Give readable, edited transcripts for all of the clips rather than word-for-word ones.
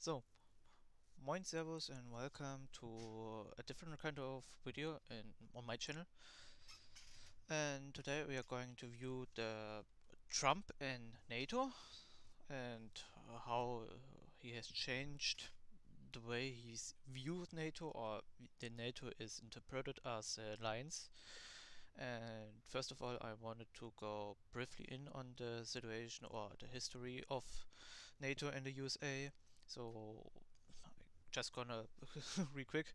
So, moin servus and welcome to a different kind of video on my channel. And today we are going to view the Trump and NATO and how he has changed the way he's viewed NATO, or the NATO is interpreted as an alliance. And first of all, I wanted to go briefly in on the situation or the history of NATO and the USA. So just gonna real quick.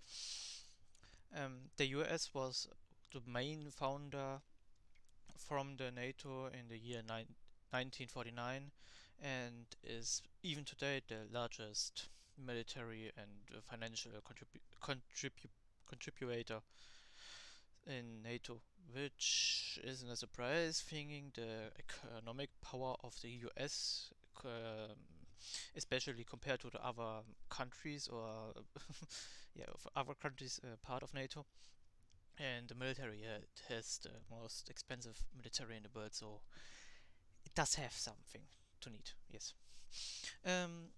The US was the main founder from the NATO in the year 1949 and is even today the largest military and financial contributor in NATO, which isn't a surprise, thinking the economic power of the US, especially compared to the other countries or yeah, of other countries part of NATO. And the military, yeah, it has the most expensive military in the world, so it does have something to need. Yes. Um,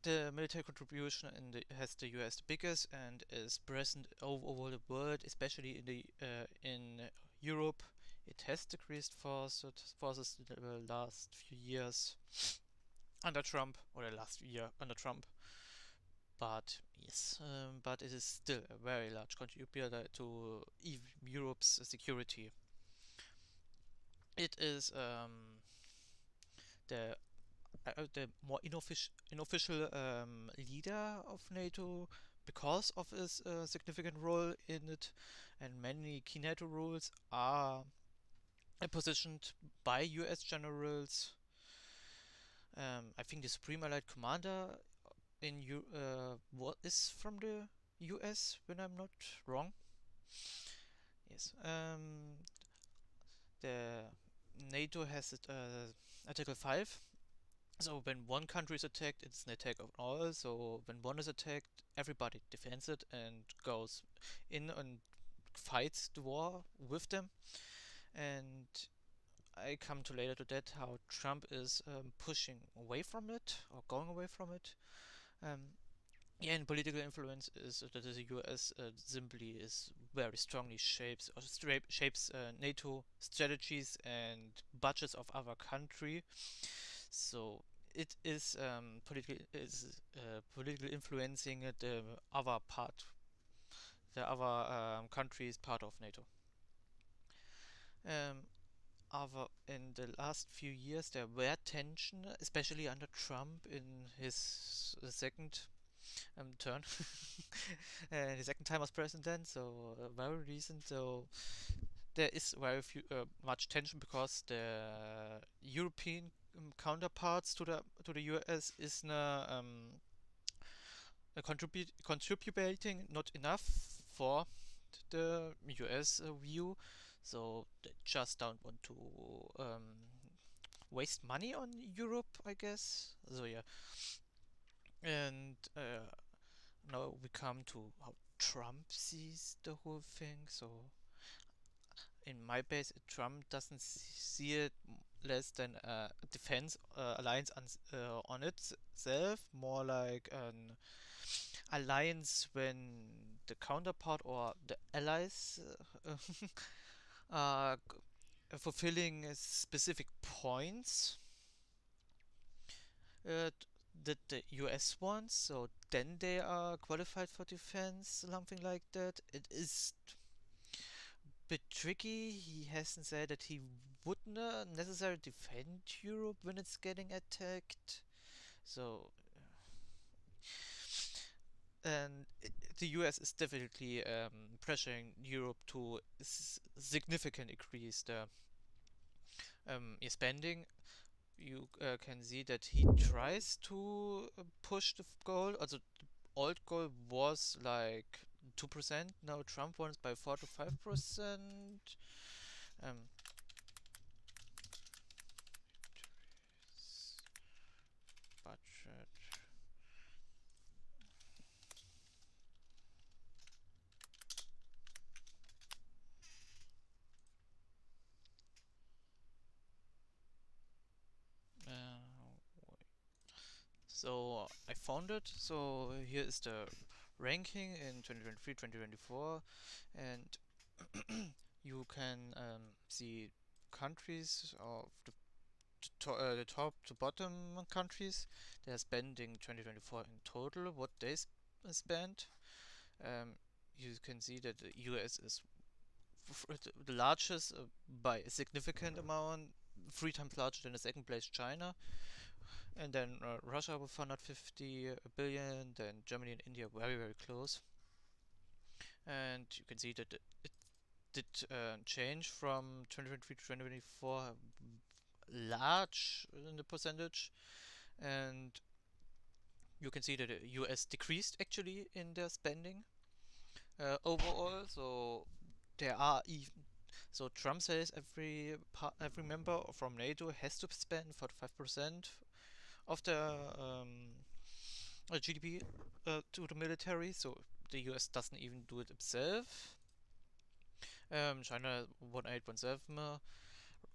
the military contribution has the US the biggest and is present over the world, especially in Europe. It has decreased forces in the last few years under Trump, or the last year under Trump. But yes, but it is still a very large contributor to Europe's security. It is the more unofficial leader of NATO because of his significant role in it, and many key NATO roles are positioned by US generals. I think the Supreme Allied Commander what is from the US, when I'm not wrong. Yes. The NATO has Article 5. So when one country is attacked, it's an attack of all. So when one is attacked, everybody defends it and goes in and fights the war with them. And I come to later to that how Trump is pushing away from it or going away from it. Um, yeah, and political influence is that the U.S. Simply is very strongly shapes NATO strategies and budgets of other country. So it is politically influencing the other countries part of NATO. Um, other in the last few years, there were tension, especially under Trump in his second turn, his second time as president. So very recent. So there is much tension because the European counterparts to the US is contributing not enough for the US view, so they just don't want to waste money on Europe, I guess. So yeah, and now we come to how Trump sees the whole thing. So in my base, Trump doesn't see it less than a defense alliance on itself, more like an alliance when the counterpart or the allies are fulfilling specific points that the US wants, so then they are qualified for defense, something like that. It is bit tricky. He hasn't said that he wouldn't necessarily defend Europe when it's getting attacked. So, and the US is definitely pressuring Europe to significantly increase the spending. You can see that he tries to push the goal. Also, the old goal was like 2%. Now Trump wants by 4 to 5%. Um, budget. Uh, so I found it. So here is the ranking in 2023, 2024, and you can see countries of the top to bottom countries. They are spending 2024 in total. What they spent. Um, you can see that the US is the largest by a significant amount, 3 times larger than the second place China, and then Russia with 150 billion, then Germany and India very very close, and you can see that it did change from 2023 to 2024 large in the percentage, and you can see that the US decreased actually in their spending overall. So there are even so Trump says every member from NATO has to spend 45% of their GDP to the military. So the US doesn't even do it itself. China 18.7.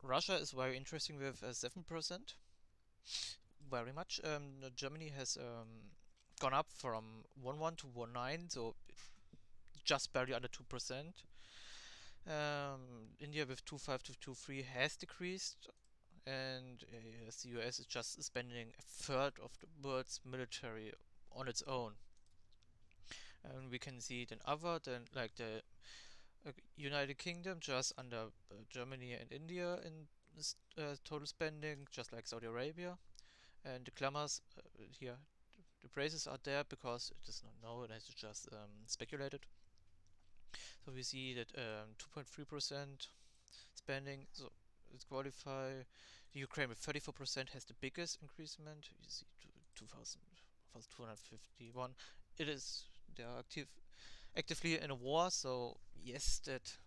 Russia is very interesting with 7%. Very much. Germany has gone up from 1.1 to 1.9, so just barely under 2%. India with 2.5 to 2.3 has decreased, and yes, the US is just spending a third of the world's military on its own. And we can see it in other than like the United Kingdom just under Germany and India in total spending, just like Saudi Arabia. And the clamours here, the praises are there because it is not known, it is just speculated. So we see that 2.3% spending, so it's qualify. The Ukraine with 34% has the biggest increasement. You see 2,251. It is they are actively in a war, so yes, that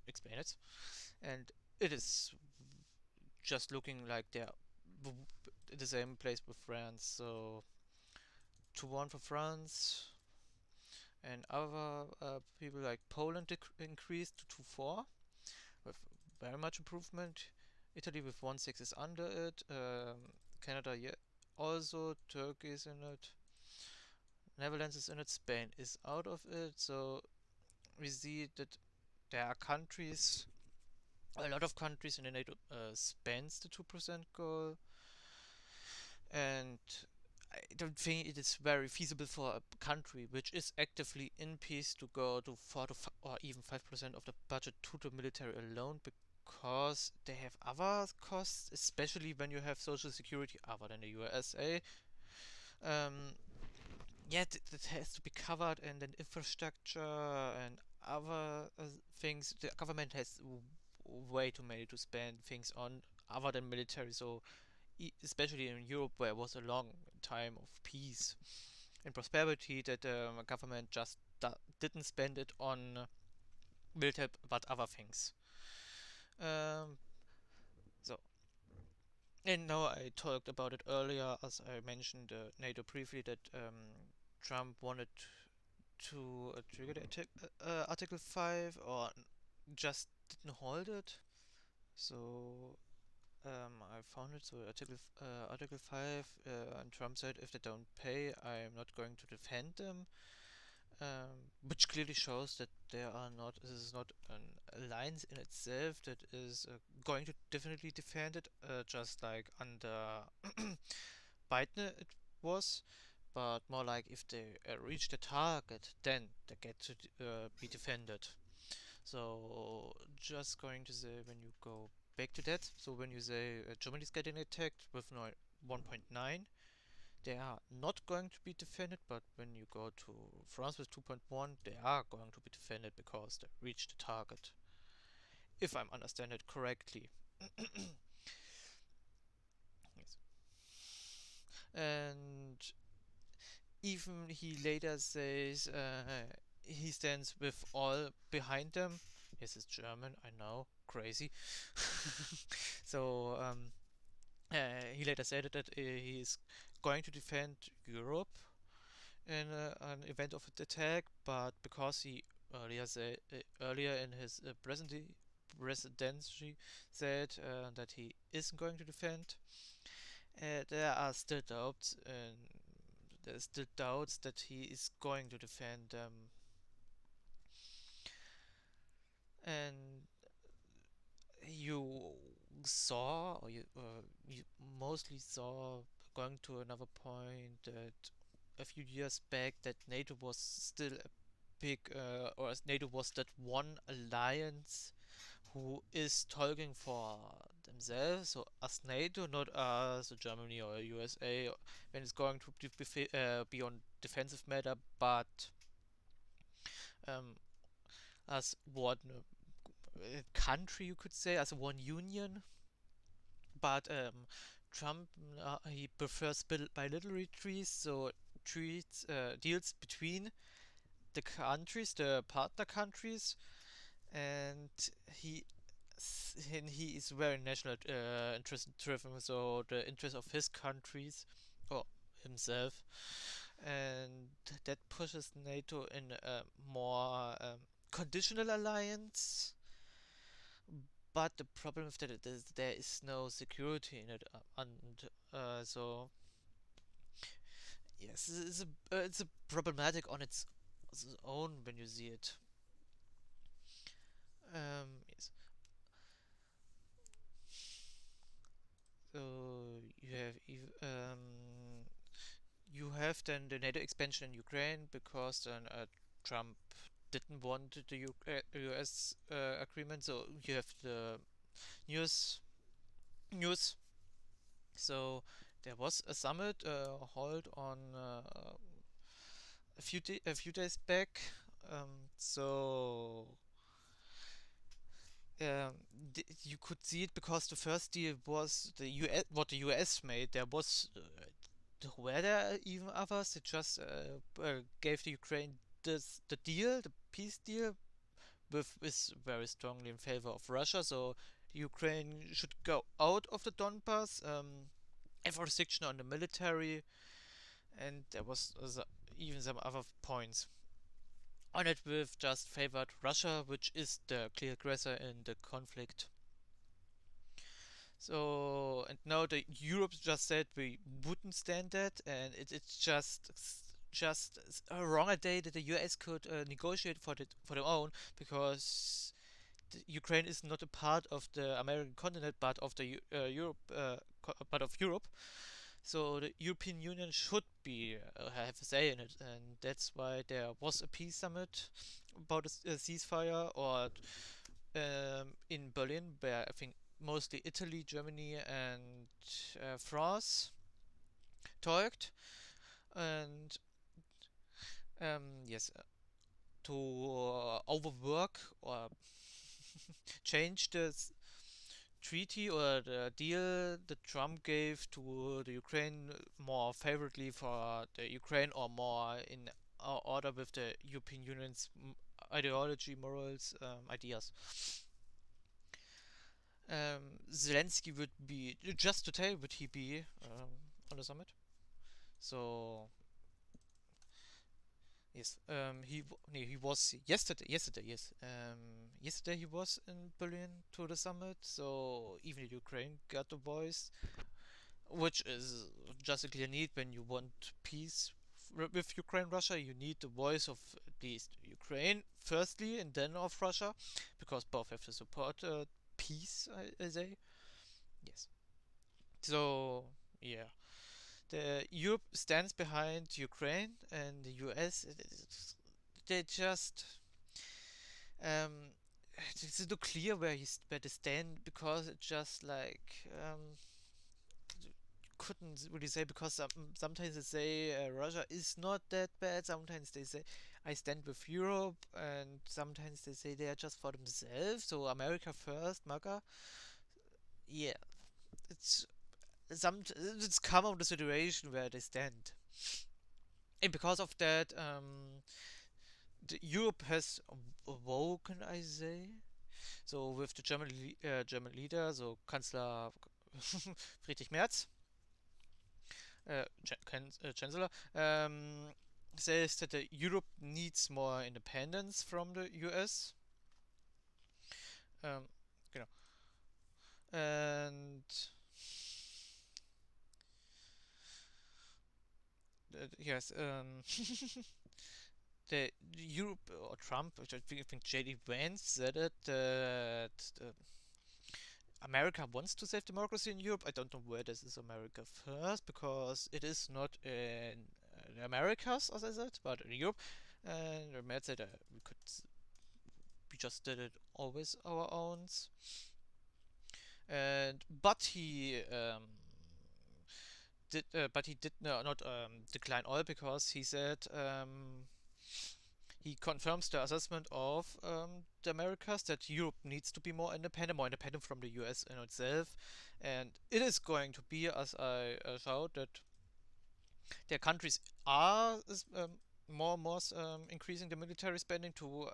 explains it. And it is just looking like they're in the same place with France. So 2-1 for France, and other people like Poland increased to 2-4 with very much improvement. Italy with 1-6 is under it. Canada, yeah, also. Turkey is in it. Netherlands is in it. Spain is out of it. So we see that there are countries, a lot of countries in the NATO spends the 2% goal, and I don't think it is very feasible for a country which is actively in peace to go to 4 to or even 5% of the budget to the military alone, because they have other costs, especially when you have social security other than the USA. Um, yeah, that has to be covered, and then infrastructure and other things. The government has way too many to spend things on other than military. So especially in Europe, where it was a long time of peace and prosperity, that the government just didn't spend it on military but other things. Um, so, and now I talked about it earlier, as I mentioned NATO briefly, that Trump wanted to trigger the Article 5 or just didn't hold it. So I found it. So Article 5, and Trump said if they don't pay, I'm not going to defend them. Which clearly shows that there are not. This is not an alliance in itself that is going to definitely defend it, just like under Biden it was, but more like if they reach the target, then they get to be defended. So just going to say when you go back to that, so when you say Germany is getting attacked with 1.9, they are not going to be defended, but when you go to France with 2.1, they are going to be defended because they reached the target. If I'm understand it correctly. Yes. And even he later says he stands with all behind them. Yes, it's German, I know, crazy. So he later said that he is going to defend Europe in an event of an attack, but because he earlier in his presidency said that he isn't going to defend, there are still doubts in there's still doubts that he is going to defend them. And you saw, or you mostly saw, going to another point, that a few years back that NATO was still a big, or as NATO was that one alliance who is talking for themselves, so as NATO, not as Germany or USA, when it's going to be on defensive matter, but um, as one country, you could say, as one union. But Trump, he prefers bilateral treaties, so treats deals between the countries, the partner countries, and he he is very national interest driven, so the interest of his countries or himself, and that pushes NATO in a more conditional alliance. But the problem with that is there is no security in it, and so yes, it's a problematic on its own when you see it. Yes. So you have you have then the NATO expansion in Ukraine because then Trump didn't want the US agreement. So you have the news news. So there was a summit held on a few days back. So um, you could see it because the first deal was the US, what the US made. There was were there even others? It just gave the Ukraine the deal, the peace deal, with is very strongly in favor of Russia. So Ukraine should go out of the Donbass. Have a restriction on the military, and there was even some other points on it with just favored Russia, which is the clear aggressor in the conflict. So, and now the Europe just said we wouldn't stand that, and it's just a wrong idea that the US could negotiate for their own, because Ukraine is not a part of the American continent, but of the Europe, part of Europe. So the European Union should be have a say in it, and that's why there was a peace summit about a ceasefire, or in Berlin, where I think mostly Italy, Germany, and France talked, and yes, to overwork or change the treaty or the deal that Trump gave to the Ukraine more favorably for the Ukraine, or more in order with the European Union's ideology, morals, ideas. Zelensky would be just today would he be on the summit? So yes, he was yesterday. Yesterday, yes. Yesterday he was in Berlin to the summit. So even Ukraine got a voice, which is just a clear need when you want peace with Ukraine, Russia. You need the voice of at least Ukraine firstly, and then of Russia, because both have to support peace. I say yes. So yeah, the Europe stands behind Ukraine, and the US, they just um, it's not clear where they stand, because it just like couldn't really say, because sometimes they say Russia is not that bad. Sometimes they say I stand with Europe, and sometimes they say they are just for themselves. So America first, MAGA. Yeah, it's it's come of the situation where they stand, and because of that, Europe has awoken, I say. So with the German leader, so Chancellor Friedrich Merz, Chancellor, says that Europe needs more independence from the US. Um, you know, and yes, the Europe or Trump, which I think JD Vance said it, that America wants to save democracy in Europe. I don't know where this is America first, because it is not in the Americas, as I said, but in Europe. And Matt said we just did it always our own. And but he did not decline oil, because he said he confirms the assessment of the Americas that Europe needs to be more independent from the US in itself, and it is going to be, as I showed, that their countries are more and more increasing the military spending to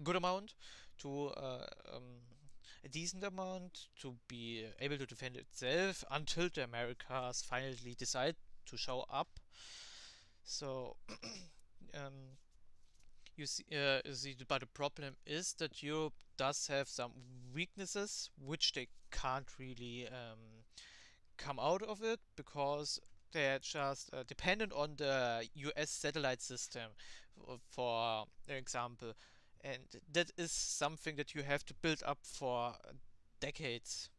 good amount, to a decent amount, to be able to defend itself until the Americas finally decide to show up. So um, but the problem is that Europe does have some weaknesses which they can't really come out of it, because they're just dependent on the US satellite system, for example. And that is something that you have to build up for decades,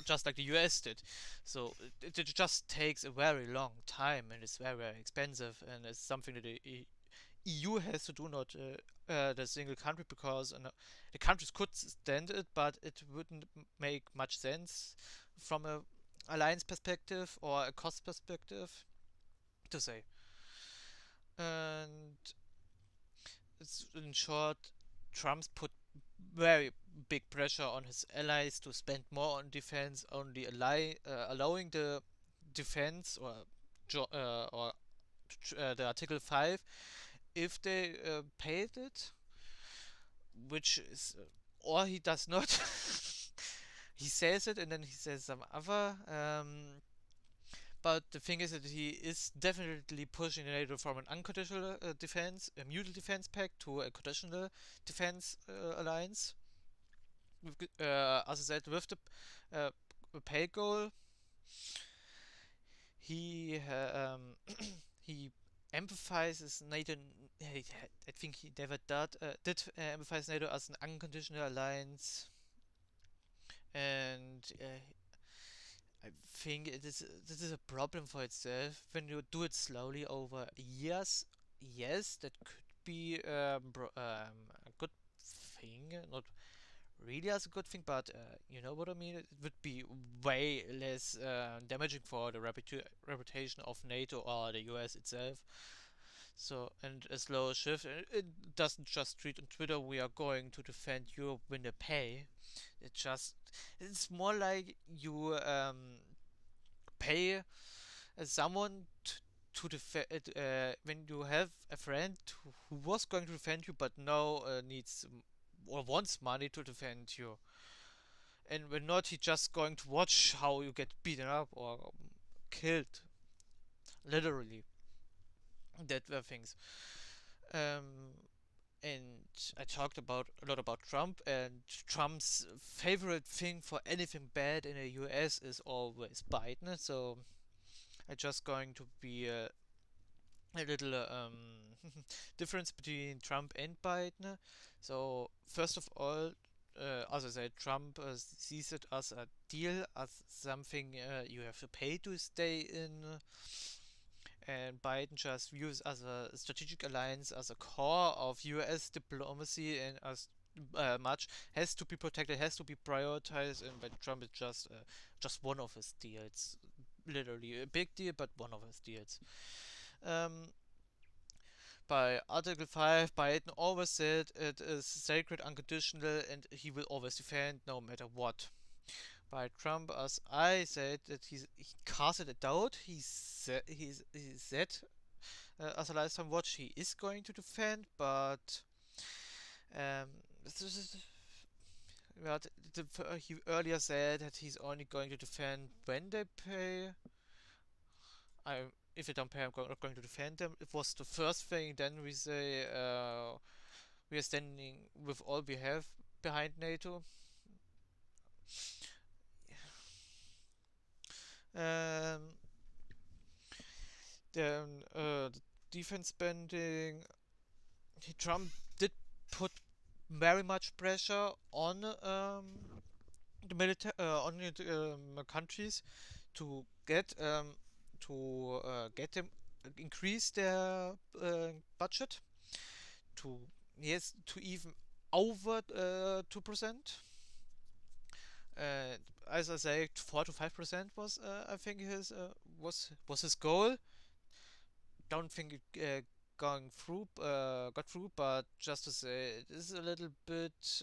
just like the US did. So it just takes a very long time, and it's very, very expensive, and it's something that the EU has to do, not the single country, because the countries could stand it, but it wouldn't make much sense from a alliance perspective or a cost perspective to say. And it's, in short, Trump's put very big pressure on his allies to spend more on defense, only allowing the defense or the Article 5 if they paid it, which is, or he does not. He says it and then he says some other. But the thing is that he is definitely pushing NATO from an unconditional defense, a mutual defense pact, to a conditional defense alliance. As I said, with the uh, pay goal, he emphasizes NATO. I think he never did emphasize NATO as an unconditional alliance, and I think this is a problem for itself when you do it slowly over years. Yes, that could be a good thing, not really as a good thing, but you know what I mean. It would be way less damaging for the reputation of NATO or the US itself. So, and a slow shift. It doesn't just tweet on Twitter, "We are going to defend Europe when they pay." It just, it's more like you pay someone to defend when you have a friend who was going to defend you, but now needs or wants money to defend you, and when not, he just going to watch how you get beaten up or killed, literally. That were things. Um, and I talked about a lot about Trump, and Trump's favorite thing for anything bad in the US is always Biden. So I just going to be a little difference between Trump and Biden. So first of all, as I said, Trump sees it as a deal, as something you have to pay to stay in, and Biden just views as a strategic alliance, as a core of U.S. diplomacy, and as much has to be protected, has to be prioritized, and by Trump it's just one of his deals, literally a big deal, but one of his deals. Um, by Article 5, Biden always said it is sacred, unconditional, and he will always defend no matter what. By Trump, as I said, that he casted a doubt. He said as a lifetime watch he is going to defend, but um, but he earlier said that he's only going to defend when they pay. I If they don't pay, I'm not going to defend them. It was the first thing. Then we say we are standing with all we have behind NATO. Um, Then the defense spending. Trump did put very much pressure on the on the countries to get them increase their budget to, yes, to even over 2%. And as I say, 4 to 5% was, I think, his was his goal. Don't think it got through, but just to say, it is a little bit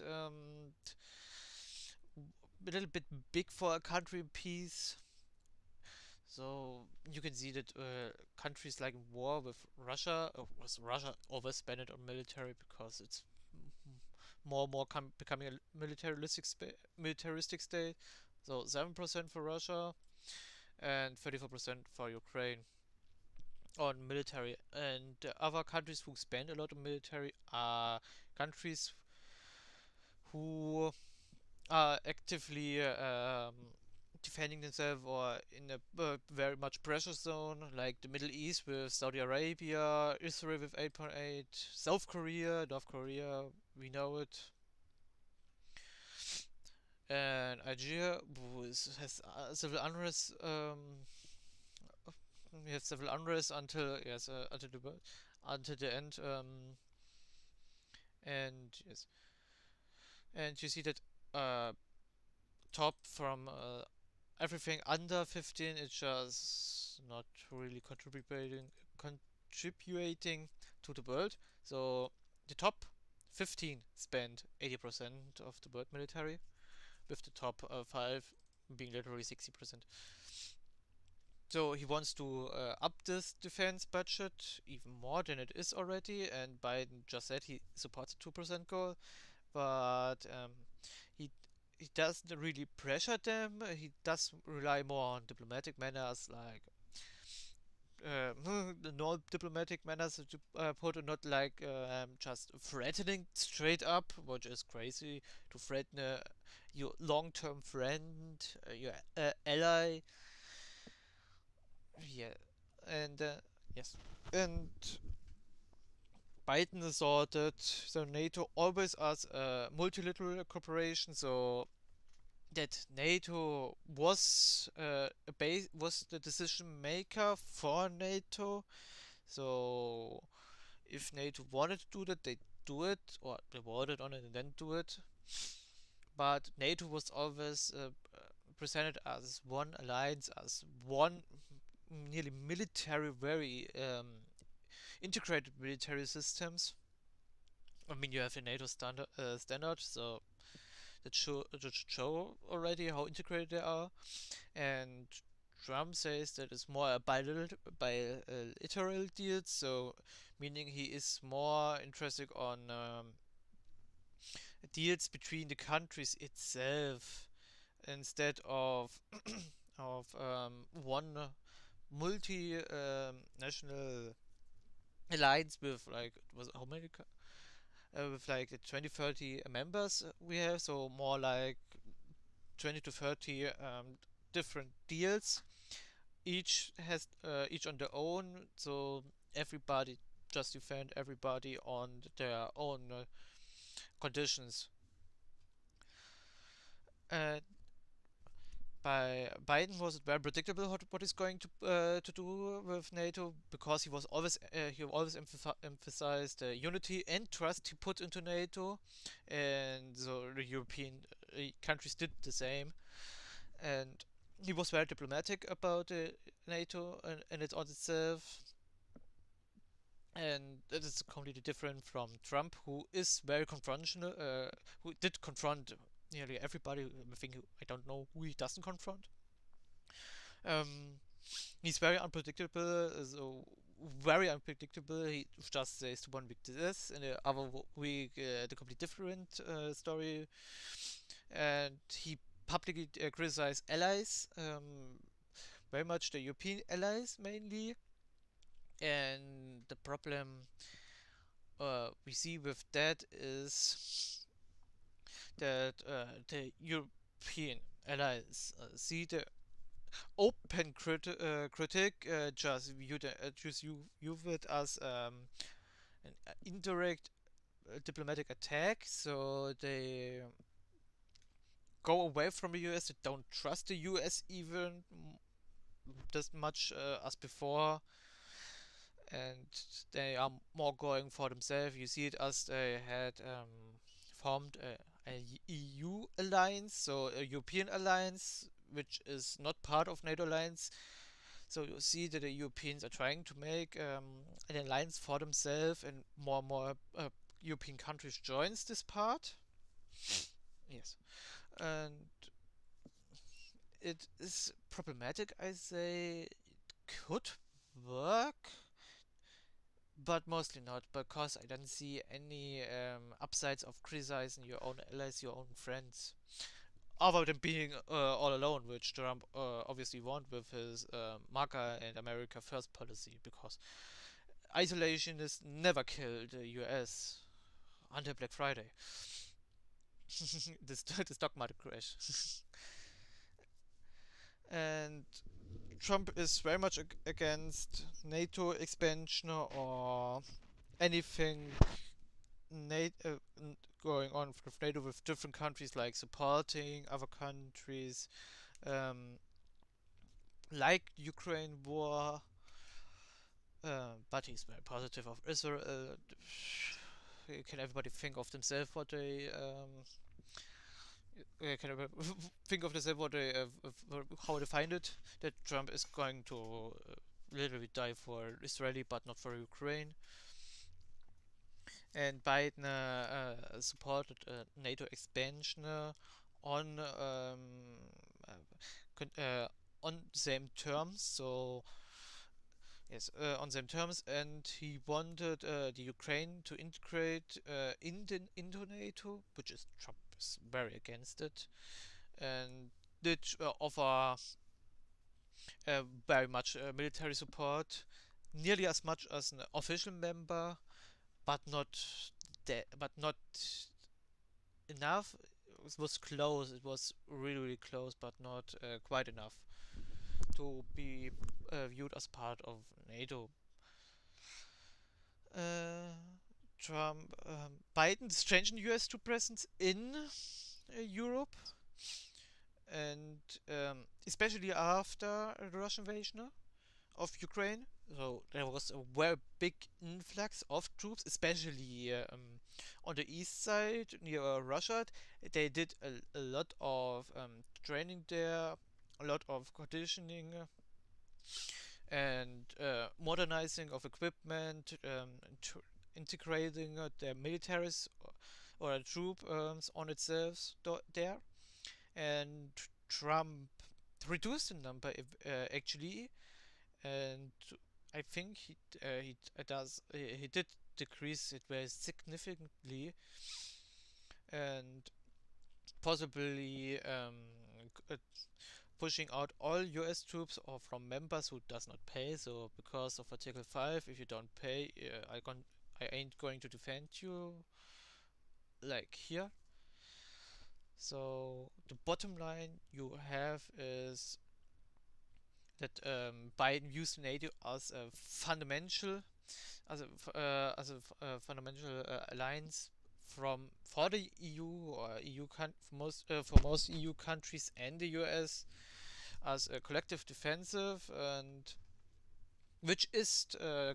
big for a country in peace. So you can see that countries like war with Russia, was Russia overspent it on military because it's more and more becoming a militaristic state. So 7% for Russia and 34% for Ukraine on military. And the other countries who spend a lot on military are countries who are actively defending themselves or in a very much pressure zone, like the Middle East with Saudi Arabia, Israel with 8.8, South Korea, North Korea, we know it, and Algeria, who has civil unrest. We have civil unrest until, yes, until the end, and yes, and you see that uh, top from everything under 15 is just not really contributing to the world. So the top 15 spend 80% of the world military, with the top 5 being literally 60%. So he wants to up this defense budget even more than it is already, and Biden just said he supports the 2% goal, but he he doesn't really pressure them. He does rely more on diplomatic manners, like the no diplomatic manners to put it, not like just threatening straight up, which is crazy to threaten your long-term friend, your ally. Yeah, and yes, and Biden asserted so NATO always as a multilateral cooperation, so that NATO was was the decision maker for NATO. So if NATO wanted to do that, they do it, or they voted on it and then do it. But NATO was always presented as one alliance, as one nearly military, very integrated military systems. I mean, you have a NATO standard, so that should show already how integrated they are. And Trump says that it's more a bilateral deal, so meaning he is more interested on deals between the countries itself instead of one multi alliance with, like, was how many with like the 20 30 members we have, so more like 20 to 30 different deals, each on their own, so everybody just defend everybody on their own conditions. And by Biden was it very predictable what he's going to do with NATO, because he always emphasized unity and trust he put into NATO, and so the European countries did the same, and he was very diplomatic about NATO and its on itself. And that is completely different from Trump, who is very confrontational, who did confront nearly everybody. I think I don't know who he doesn't confront. Um, he's very unpredictable, so very unpredictable. He just says 1 week this, and the other week the complete different story. And he publicly criticized allies, very much the European allies mainly. And the problem we see with that is that the European allies see the open critic just view it as an indirect diplomatic attack. So they go away from the US. They don't trust the US even as much as before, and they are more going for themselves. You see it as they had formed a EU alliance, so a European alliance, which is not part of NATO alliance. So you see that the Europeans are trying to make an alliance for themselves, and more European countries joins this part. Yes, and it is problematic. I say it could work, but mostly not, because I don't see any upsides of criticizing your own allies, your own friends, other than being all alone, which Trump obviously won't with his MAGA and America First policy, because isolationists never killed the US until Black Friday. The stock market crash. And Trump is very much against NATO expansion or anything going on with NATO with different countries, like supporting other countries, um, like Ukraine war. But he's very positive of Israel. Can everybody think of themselves what they can everybody think of themselves what they how they find it that Trump is going to literally die for Israeli but not for Ukraine. And Biden supported NATO expansion uh, on same terms. So yes, on same terms, and he wanted the Ukraine to integrate into NATO, which is Trump is very against it, and did offer very much military support, nearly as much as an official member, but not but not enough. It was close. It was really close, but not quite enough to be viewed as part of NATO. Uh, Trump, Biden's changing U.S. to presence in Europe, and especially after the Russian invasion of Ukraine. So there was a very big influx of troops, especially on the east side near Russia. They did a lot of training there, a lot of conditioning and modernizing of equipment, integrating their militaries or troop on itself there. And Trump reduced the number actually, and I think he did decrease it very significantly, and possibly pushing out all US troops or from members who does not pay. So because of Article 5, if you don't pay, I ain't going to defend you like here. So the bottom line you have is that Biden used NATO as a fundamental fundamental alliance from for the EU or for most EU countries and the US as a collective defensive, and which is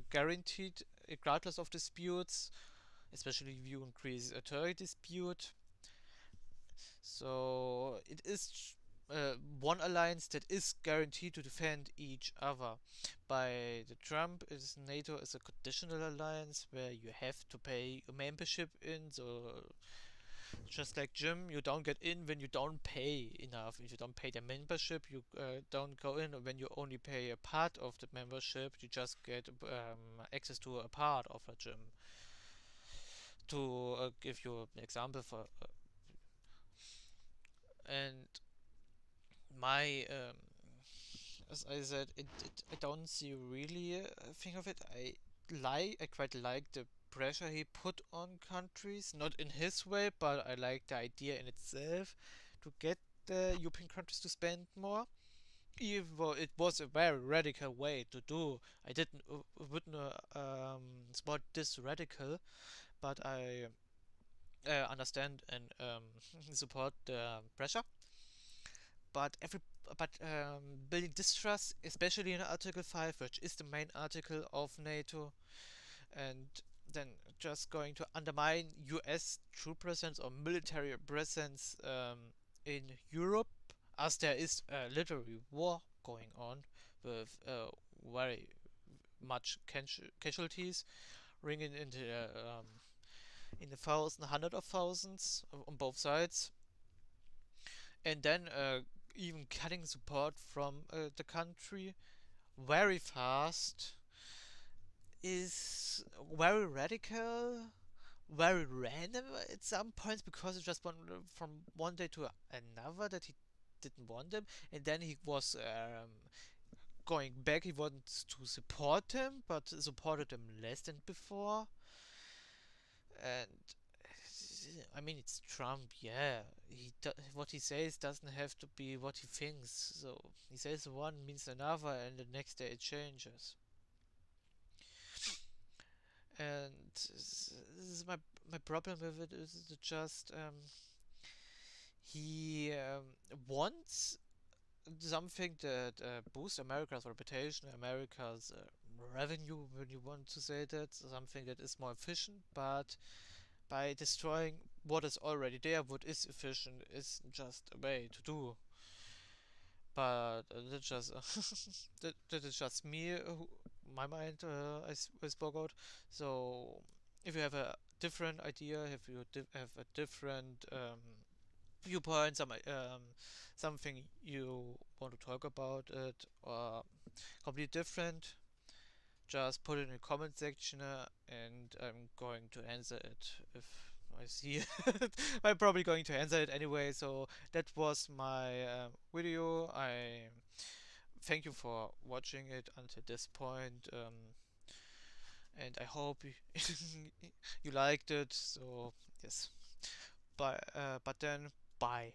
guaranteed regardless of disputes, especially if you increase a territory dispute. So it is one alliance that is guaranteed to defend each other. By the Trump is NATO is a conditional alliance where you have to pay a membership in. So just like gym, you don't get in when you don't pay enough. If you don't pay the membership, you don't go in. When you only pay a part of the membership, you just get access to a part of a gym. To give you an example for, and my as I said, I don't see really a thing of it. I quite like the pressure he put on countries, not in his way, but I like the idea in itself to get the European countries to spend more. even though it was a very radical way to do. I didn't wouldn't spot this radical, but I understand and support the pressure. But building distrust, especially in Article 5, which is the main article of NATO, and then just going to undermine US troop presence or military presence in Europe, as there is a literary war going on with very much casualties, ringing into in the thousand, hundred of thousands on both sides, and then even cutting support from the country very fast is very radical, very random at some points because it just went from one day to another that he didn't want them, and then he was going back. He wants to support him, but supported him less than before. And I mean, it's Trump, yeah. What he says doesn't have to be what he thinks. So he says one means another, and the next day it changes. And this is my problem with it is just he wants something that boosts America's reputation, America's revenue, when you want to say that, something that is more efficient, but by destroying what is already there, what is efficient, is just a way to do. But that's just that is just me, my mind. I spoke out. So if you have a different idea, if you have a different viewpoint, something you want to talk about it, or completely different, just put it in the comment section and I'm going to answer it if I see it. I'm probably going to answer it anyway. So that was my video. I thank you for watching it until this point, and I hope you liked it. So yes, but then bye.